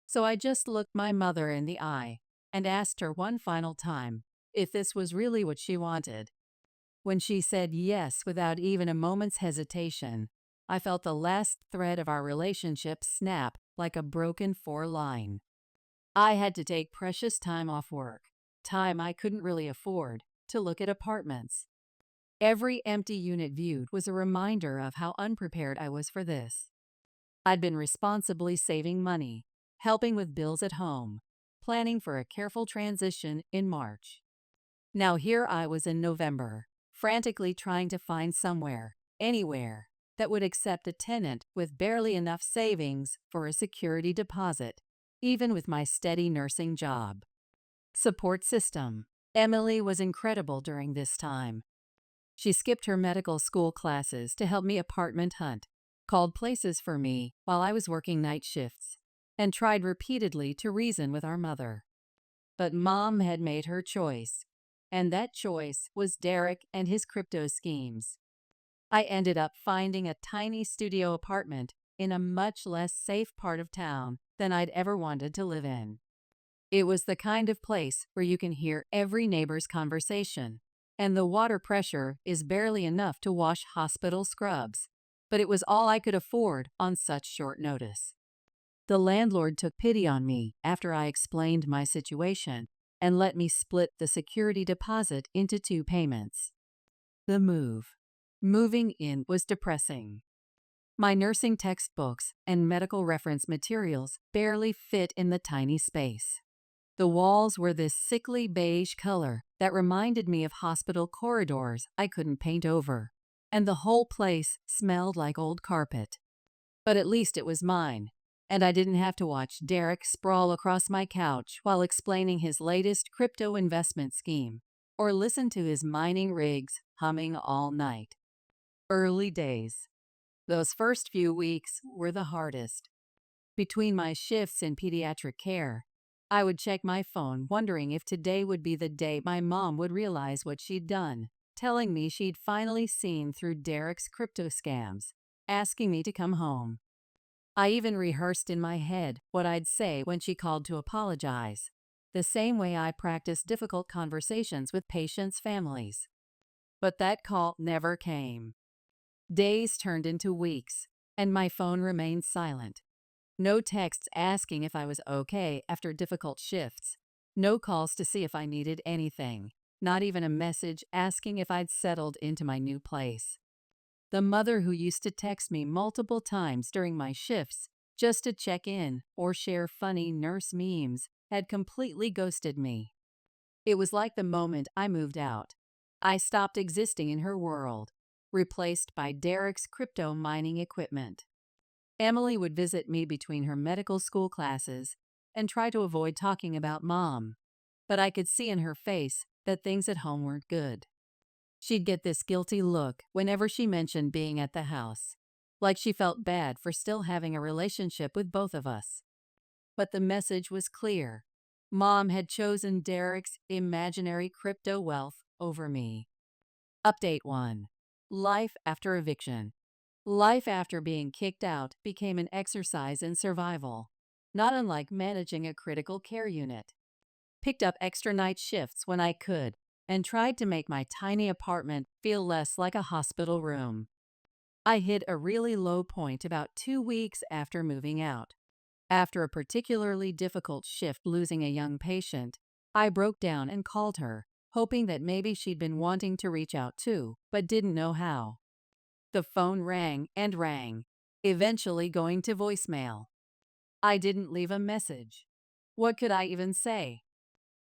So I just looked my mother in the eye and asked her one final time if this was really what she wanted. When she said yes without even a moment's hesitation, I felt the last thread of our relationship snap like a broken line. I had to take precious time off work, time I couldn't really afford, to look at apartments. Every empty unit viewed was a reminder of how unprepared I was for this. I'd been responsibly saving money, helping with bills at home, planning for a careful transition in March. Now here I was in November, frantically trying to find somewhere, anywhere, that would accept a tenant with barely enough savings for a security deposit, even with my steady nursing job. Support system. Emily was incredible during this time. She skipped her medical school classes to help me apartment hunt, called places for me while I was working night shifts, and tried repeatedly to reason with our mother. But Mom had made her choice, and that choice was Derek and his crypto schemes. I ended up finding a tiny studio apartment in a much less safe part of town than I'd ever wanted to live in. It was the kind of place where you can hear every neighbor's conversation, and the water pressure is barely enough to wash hospital scrubs, but it was all I could afford on such short notice. The landlord took pity on me after I explained my situation and let me split the security deposit into 2 payments. The move. Moving in was depressing. My nursing textbooks and medical reference materials barely fit in the tiny space. The walls were this sickly beige color that reminded me of hospital corridors I couldn't paint over, and the whole place smelled like old carpet. But at least it was mine, and I didn't have to watch Derek sprawl across my couch while explaining his latest crypto investment scheme, or listen to his mining rigs humming all night. Early days. Those first few weeks were the hardest. Between my shifts in pediatric care, I would check my phone wondering if today would be the day my mom would realize what she'd done, telling me she'd finally seen through Derek's crypto scams, asking me to come home. I even rehearsed in my head what I'd say when she called to apologize, the same way I practice difficult conversations with patients' families. But that call never came. Days turned into weeks, and my phone remained silent. No texts asking if I was okay after difficult shifts. No calls to see if I needed anything. Not even a message asking if I'd settled into my new place. The mother who used to text me multiple times during my shifts just to check in or share funny nurse memes, had completely ghosted me. It was like the moment I moved out, I stopped existing in her world, replaced by Derek's crypto mining equipment. Emily would visit me between her medical school classes and try to avoid talking about Mom, but I could see in her face that things at home weren't good. She'd get this guilty look whenever she mentioned being at the house, like she felt bad for still having a relationship with both of us. But the message was clear. Mom had chosen Derek's imaginary crypto wealth over me. Update 1. Life after eviction. Life after being kicked out became an exercise in survival, not unlike managing a critical care unit. Picked up extra night shifts when I could, and tried to make my tiny apartment feel less like a hospital room. I hit a really low point about 2 weeks after moving out. After a particularly difficult shift losing a young patient, I broke down and called her, hoping that maybe she'd been wanting to reach out too, but didn't know how. The phone rang and rang, eventually going to voicemail. I didn't leave a message. What could I even say?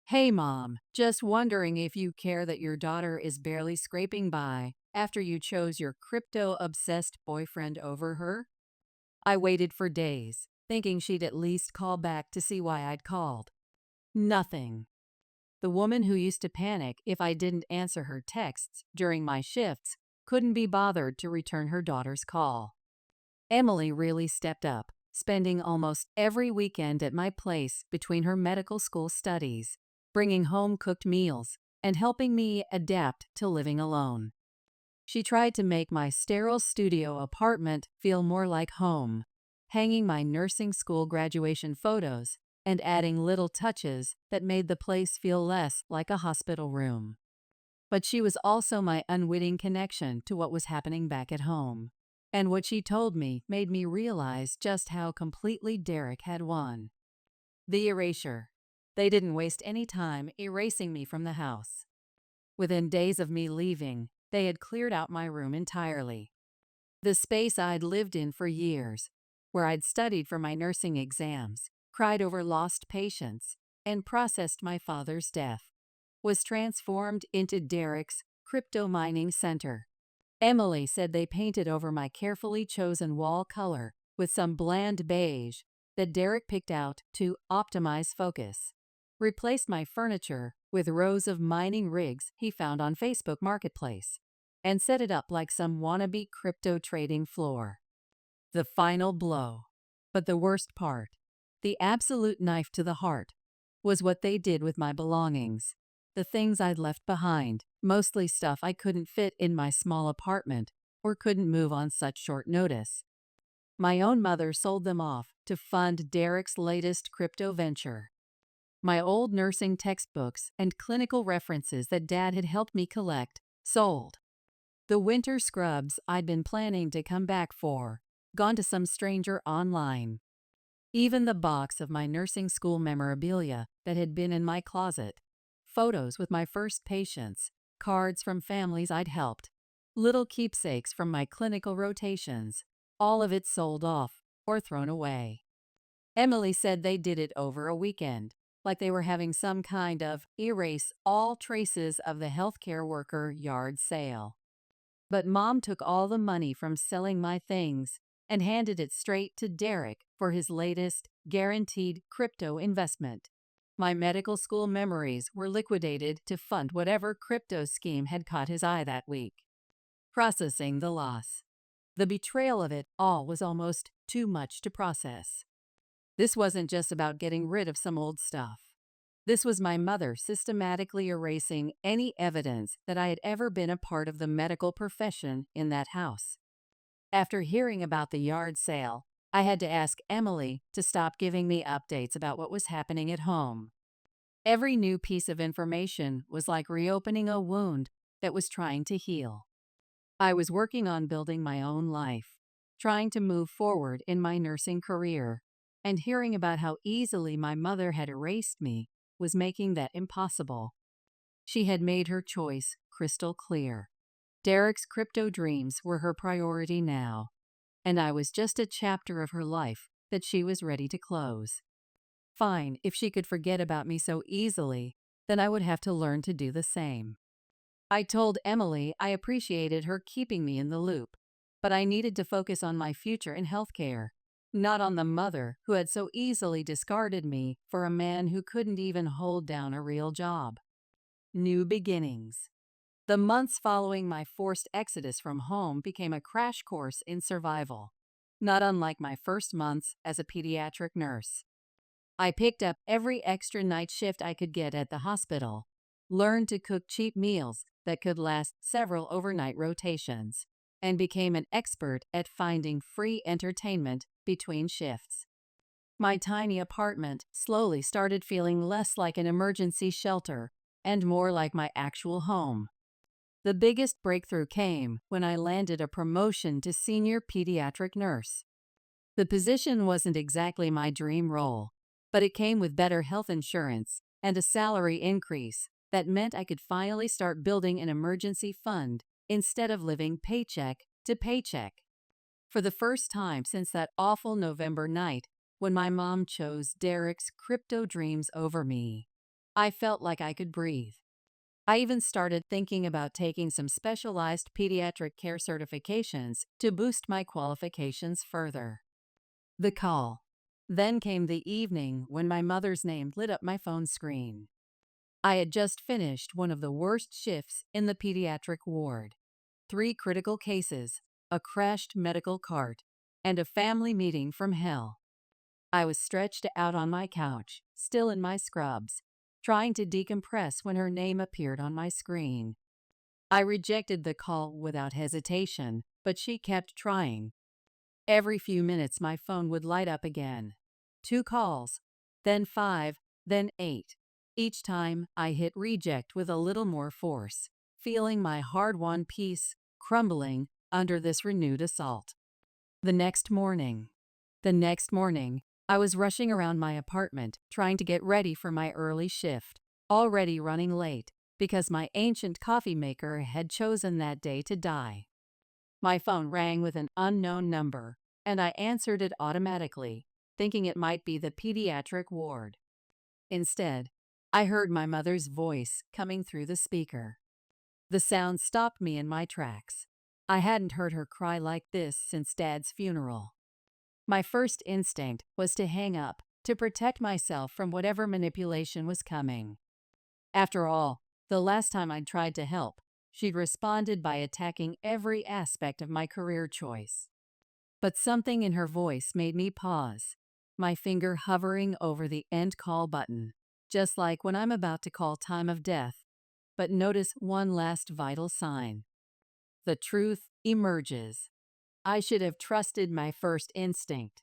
Hey Mom, just wondering if you care that your daughter is barely scraping by after you chose your crypto-obsessed boyfriend over her? I waited for days, thinking she'd at least call back to see why I'd called. Nothing. The woman who used to panic if I didn't answer her texts during my shifts couldn't be bothered to return her daughter's call. Emily really stepped up, spending almost every weekend at my place between her medical school studies, bringing home-cooked meals, and helping me adapt to living alone. She tried to make my sterile studio apartment feel more like home, hanging my nursing school graduation photos and adding little touches that made the place feel less like a hospital room. But she was also my unwitting connection to what was happening back at home. And what she told me made me realize just how completely Derek had won. The erasure. They didn't waste any time erasing me from the house. Within days of me leaving, they had cleared out my room entirely. The space I'd lived in for years, where I'd studied for my nursing exams, cried over lost patients, and processed my father's death, was transformed into Derek's crypto mining center. Emily said they painted over my carefully chosen wall color with some bland beige that Derek picked out to optimize focus, replaced my furniture with rows of mining rigs he found on Facebook Marketplace, and set it up like some wannabe crypto trading floor. The final blow. But the worst part, the absolute knife to the heart, was what they did with my belongings. The things I'd left behind, mostly stuff I couldn't fit in my small apartment or couldn't move on such short notice. My own mother sold them off to fund Derek's latest crypto venture. My old nursing textbooks and clinical references that Dad had helped me collect, sold. The winter scrubs I'd been planning to come back for, gone to some stranger online. Even the box of my nursing school memorabilia that had been in my closet, photos with my first patients, cards from families I'd helped, little keepsakes from my clinical rotations, all of it sold off or thrown away. Emily said they did it over a weekend, like they were having some kind of erase all traces of the healthcare worker yard sale. But Mom took all the money from selling my things and handed it straight to Derek for his latest guaranteed crypto investment. My medical school memories were liquidated to fund whatever crypto scheme had caught his eye that week. Processing the loss. The betrayal of it all was almost too much to process. This wasn't just about getting rid of some old stuff. This was my mother systematically erasing any evidence that I had ever been a part of the medical profession in that house. After hearing about the yard sale, I had to ask Emily to stop giving me updates about what was happening at home. Every new piece of information was like reopening a wound that was trying to heal. I was working on building my own life, trying to move forward in my nursing career, and hearing about how easily my mother had erased me was making that impossible. She had made her choice crystal clear. Derek's crypto dreams were her priority now, and I was just a chapter of her life that she was ready to close. Fine, if she could forget about me so easily, then I would have to learn to do the same. I told Emily I appreciated her keeping me in the loop, but I needed to focus on my future in healthcare, not on the mother who had so easily discarded me for a man who couldn't even hold down a real job. New beginnings. The months following my forced exodus from home became a crash course in survival, not unlike my first months as a pediatric nurse. I picked up every extra night shift I could get at the hospital, learned to cook cheap meals that could last several overnight rotations, and became an expert at finding free entertainment between shifts. My tiny apartment slowly started feeling less like an emergency shelter and more like my actual home. The biggest breakthrough came when I landed a promotion to senior pediatric nurse. The position wasn't exactly my dream role, but it came with better health insurance and a salary increase that meant I could finally start building an emergency fund instead of living paycheck to paycheck. For the first time since that awful November night when my mom chose Derek's crypto dreams over me, I felt like I could breathe. I even started thinking about taking some specialized pediatric care certifications to boost my qualifications further. The call. Then came the evening when my mother's name lit up my phone screen. I had just finished one of the worst shifts in the pediatric ward. 3 critical cases, a crashed medical cart, and a family meeting from hell. I was stretched out on my couch, still in my scrubs, trying to decompress when her name appeared on my screen. I rejected the call without hesitation, but she kept trying. Every few minutes my phone would light up again. 2 calls, then 5, then 8. Each time I hit reject with a little more force, feeling my hard-won peace crumbling under this renewed assault. The next morning, I was rushing around my apartment trying to get ready for my early shift, already running late because my ancient coffee maker had chosen that day to die. My phone rang with an unknown number, and I answered it automatically, thinking it might be the pediatric ward. Instead, I heard my mother's voice coming through the speaker. The sound stopped me in my tracks. I hadn't heard her cry like this since Dad's funeral. My first instinct was to hang up, to protect myself from whatever manipulation was coming. After all, the last time I'd tried to help, she'd responded by attacking every aspect of my career choice. But something in her voice made me pause, my finger hovering over the end call button, just like when I'm about to call time of death, but notice one last vital sign. The truth emerges. I should have trusted my first instinct.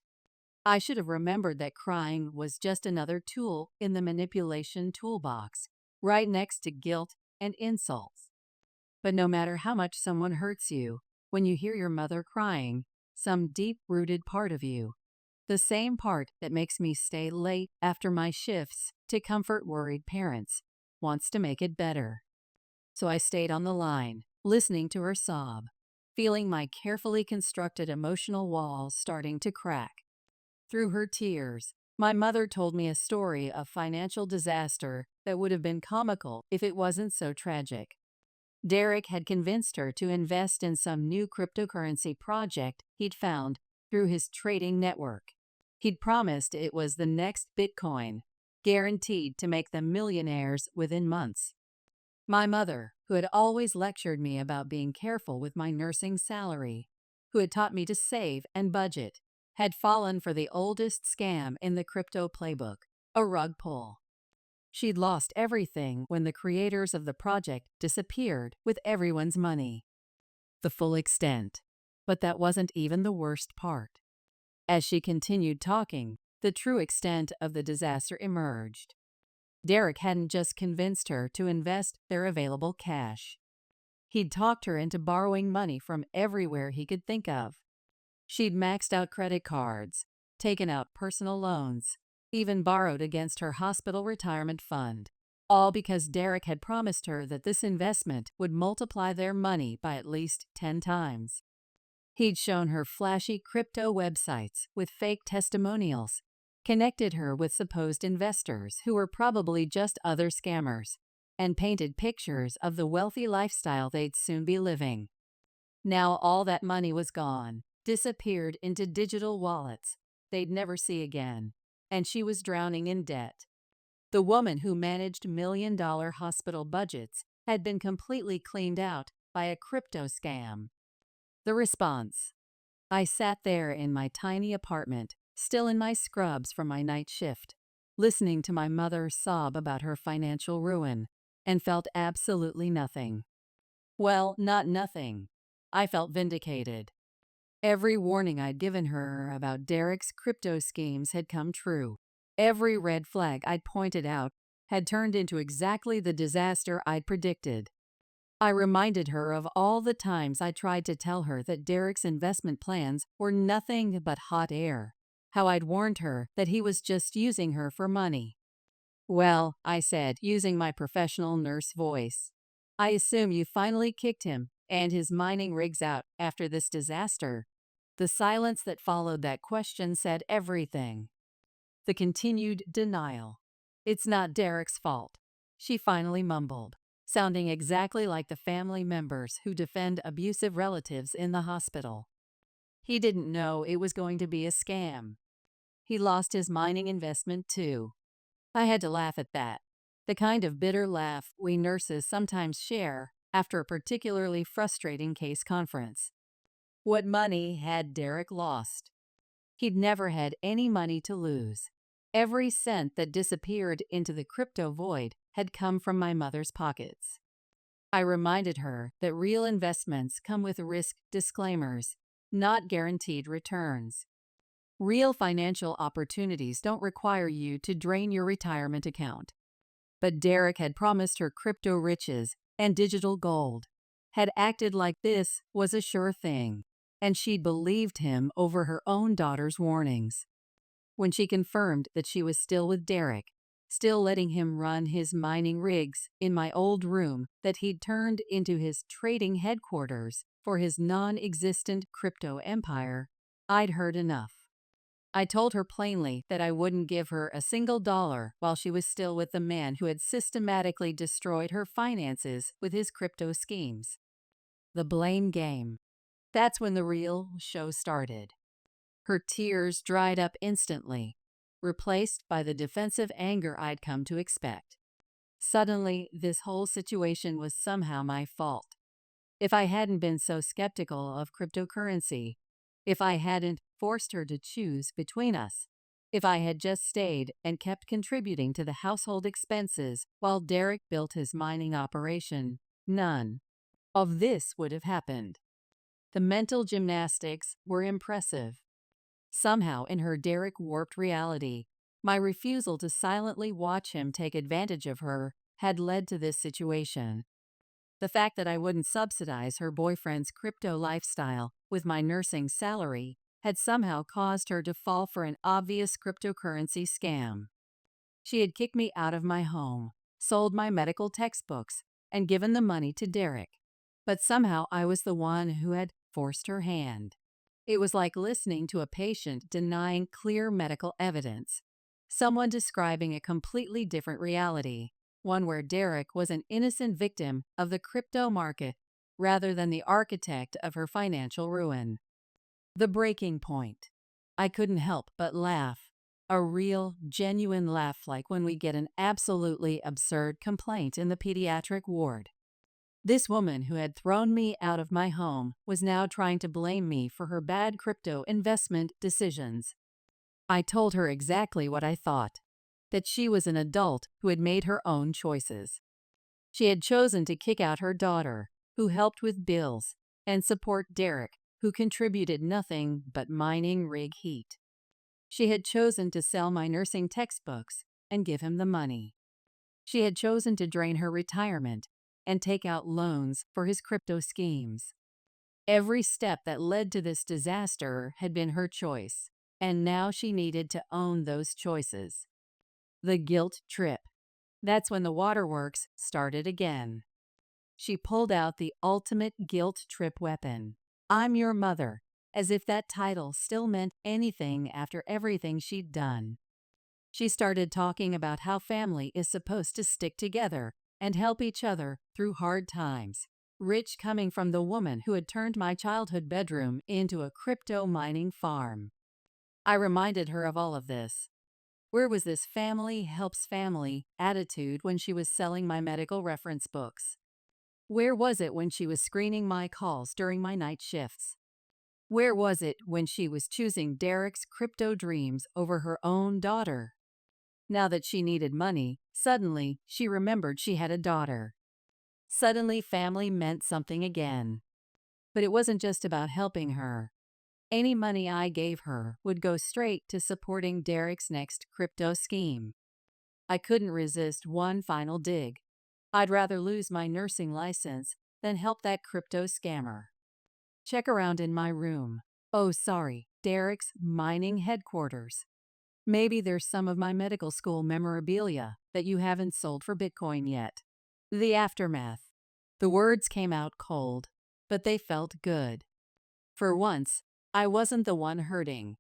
I should have remembered that crying was just another tool in the manipulation toolbox, right next to guilt and insults. But no matter how much someone hurts you, when you hear your mother crying, some deep-rooted part of you, the same part that makes me stay late after my shifts to comfort worried parents, wants to make it better. So I stayed on the line, listening to her sob, feeling my carefully constructed emotional walls starting to crack. Through her tears, my mother told me a story of financial disaster that would have been comical if it wasn't so tragic. Derek had convinced her to invest in some new cryptocurrency project he'd found through his trading network. He'd promised it was the next Bitcoin, guaranteed to make them millionaires within months. My mother, who had always lectured me about being careful with my nursing salary, who had taught me to save and budget, had fallen for the oldest scam in the crypto playbook, a rug pull. She'd lost everything when the creators of the project disappeared with everyone's money. The full extent. But that wasn't even the worst part. As she continued talking, the true extent of the disaster emerged. Derek hadn't just convinced her to invest their available cash. He'd talked her into borrowing money from everywhere he could think of. She'd maxed out credit cards, taken out personal loans, even borrowed against her hospital retirement fund, all because Derek had promised her that this investment would multiply their money by at least 10 times. He'd shown her flashy crypto websites with fake testimonials, connected her with supposed investors who were probably just other scammers, and painted pictures of the wealthy lifestyle they'd soon be living. Now all that money was gone, disappeared into digital wallets they'd never see again, and she was drowning in debt. The woman who managed million-dollar hospital budgets had been completely cleaned out by a crypto scam. The response: I sat there in my tiny apartment, still in my scrubs from my night shift, listening to my mother sob about her financial ruin, and felt absolutely nothing. Well, not nothing. I felt vindicated. Every warning I'd given her about Derek's crypto schemes had come true. Every red flag I'd pointed out had turned into exactly the disaster I'd predicted. I reminded her of all the times I tried to tell her that Derek's investment plans were nothing but hot air, how I'd warned her that he was just using her for money. Well, I said, using my professional nurse voice, I assume you finally kicked him and his mining rigs out after this disaster. The silence that followed that question said everything. The continued denial. It's not Derek's fault, she finally mumbled, sounding exactly like the family members who defend abusive relatives in the hospital. He didn't know it was going to be a scam. He lost his mining investment too. I had to laugh at that, the kind of bitter laugh we nurses sometimes share after a particularly frustrating case conference. What money had Derek lost? He'd never had any money to lose. Every cent that disappeared into the crypto void had come from my mother's pockets. I reminded her that real investments come with risk disclaimers, not guaranteed returns. Real financial opportunities don't require you to drain your retirement account. But Derek had promised her crypto riches and digital gold, had acted like this was a sure thing, and she'd believed him over her own daughter's warnings. When she confirmed that she was still with Derek, still letting him run his mining rigs in my old room that he'd turned into his trading headquarters for his non-existent crypto empire, I'd heard enough. I told her plainly that I wouldn't give her a single dollar while she was still with the man who had systematically destroyed her finances with his crypto schemes. The blame game. That's when the real show started. Her tears dried up instantly, replaced by the defensive anger I'd come to expect. Suddenly, this whole situation was somehow my fault. If I hadn't been so skeptical of cryptocurrency, if I hadn't forced her to choose between us, if I had just stayed and kept contributing to the household expenses while Derek built his mining operation, none of this would have happened. The mental gymnastics were impressive. Somehow, in her Derek warped reality, my refusal to silently watch him take advantage of her had led to this situation. The fact that I wouldn't subsidize her boyfriend's crypto lifestyle with my nursing salary had somehow caused her to fall for an obvious cryptocurrency scam. She had kicked me out of my home, sold my medical textbooks, and given the money to Derek. But somehow I was the one who had forced her hand. It was like listening to a patient denying clear medical evidence, someone describing a completely different reality, one where Derek was an innocent victim of the crypto market rather than the architect of her financial ruin. The breaking point. I couldn't help but laugh. A real, genuine laugh, like when we get an absolutely absurd complaint in the pediatric ward. This woman who had thrown me out of my home was now trying to blame me for her bad crypto investment decisions. I told her exactly what I thought, that she was an adult who had made her own choices. She had chosen to kick out her daughter, who helped with bills, and support Derek, who contributed nothing but mining rig heat. She had chosen to sell my nursing textbooks and give him the money. She had chosen to drain her retirement and take out loans for his crypto schemes. Every step that led to this disaster had been her choice, and now she needed to own those choices. The guilt trip. That's when the waterworks started again. She pulled out the ultimate guilt trip weapon. I'm your mother, as if that title still meant anything after everything she'd done. She started talking about how family is supposed to stick together and help each other through hard times. Rich coming from the woman who had turned my childhood bedroom into a crypto mining farm. I reminded her of all of this. Where was this family helps family attitude when she was selling my medical reference books? Where was it when she was screening my calls during my night shifts? Where was it when she was choosing Derek's crypto dreams over her own daughter? Now that she needed money, suddenly she remembered she had a daughter. Suddenly family meant something again. But it wasn't just about helping her. Any money I gave her would go straight to supporting Derek's next crypto scheme. I couldn't resist one final dig. I'd rather lose my nursing license than help that crypto scammer. Check around in my room. Oh, sorry, Derek's mining headquarters. Maybe there's some of my medical school memorabilia that you haven't sold for Bitcoin yet. The aftermath. The words came out cold, but they felt good. For once, I wasn't the one hurting.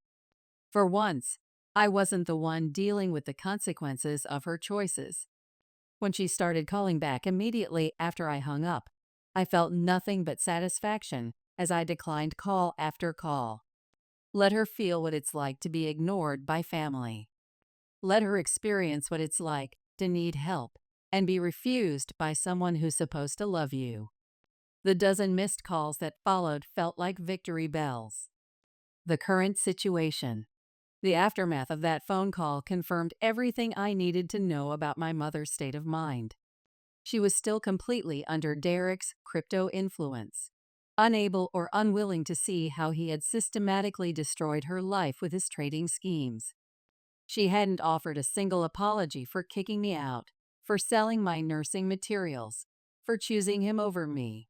For once, I wasn't the one dealing with the consequences of her choices. When she started calling back immediately after I hung up, I felt nothing but satisfaction as I declined call after call. Let her feel what it's like to be ignored by family. Let her experience what it's like to need help and be refused by someone who's supposed to love you. The dozen missed calls that followed felt like victory bells. The current situation. The aftermath of that phone call confirmed everything I needed to know about my mother's state of mind. She was still completely under Derek's crypto influence, unable or unwilling to see how he had systematically destroyed her life with his trading schemes. She hadn't offered a single apology for kicking me out, for selling my nursing materials, for choosing him over me.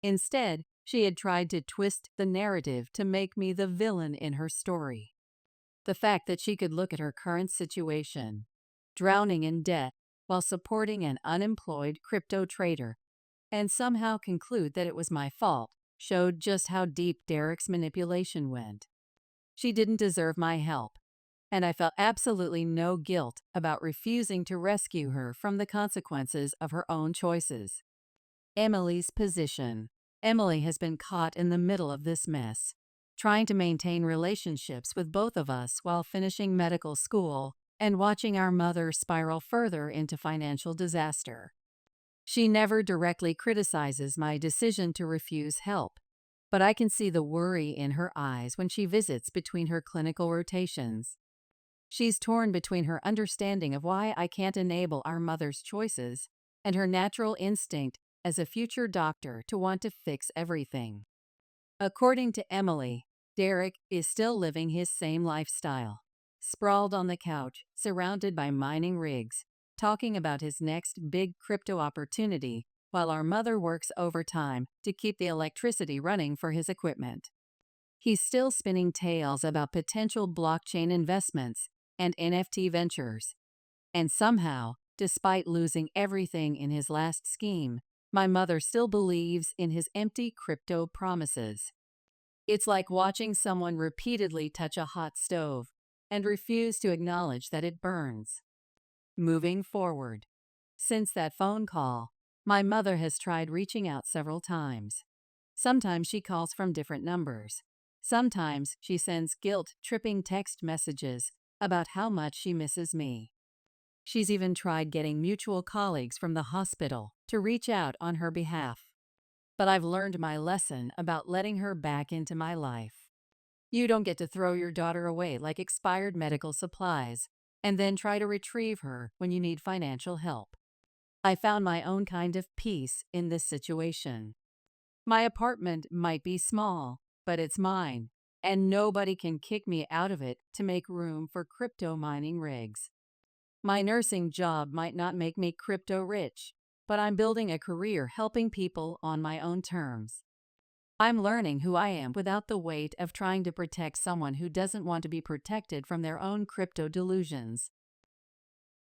Instead, she had tried to twist the narrative to make me the villain in her story. The fact that she could look at her current situation, drowning in debt while supporting an unemployed crypto trader, and somehow conclude that it was my fault, showed just how deep Derek's manipulation went. She didn't deserve my help, and I felt absolutely no guilt about refusing to rescue her from the consequences of her own choices. Emily's position. Emily has been caught in the middle of this mess, trying to maintain relationships with both of us while finishing medical school and watching our mother spiral further into financial disaster. She never directly criticizes my decision to refuse help, but I can see the worry in her eyes when she visits between her clinical rotations. She's torn between her understanding of why I can't enable our mother's choices and her natural instinct as a future doctor to want to fix everything. According to Emily, Derek is still living his same lifestyle, sprawled on the couch, surrounded by mining rigs, talking about his next big crypto opportunity while our mother works overtime to keep the electricity running for his equipment. He's still spinning tales about potential blockchain investments and NFT ventures. And somehow, despite losing everything in his last scheme, my mother still believes in his empty crypto promises. It's like watching someone repeatedly touch a hot stove and refuse to acknowledge that it burns. Moving forward. Since that phone call, my mother has tried reaching out several times. Sometimes she calls from different numbers. Sometimes she sends guilt-tripping text messages about how much she misses me. She's even tried getting mutual colleagues from the hospital to reach out on her behalf. But I've learned my lesson about letting her back into my life. You don't get to throw your daughter away like expired medical supplies and then try to retrieve her when you need financial help. I found my own kind of peace in this situation. My apartment might be small, but it's mine, and nobody can kick me out of it to make room for crypto mining rigs. My nursing job might not make me crypto rich, but I'm building a career helping people on my own terms. I'm learning who I am without the weight of trying to protect someone who doesn't want to be protected from their own crypto delusions.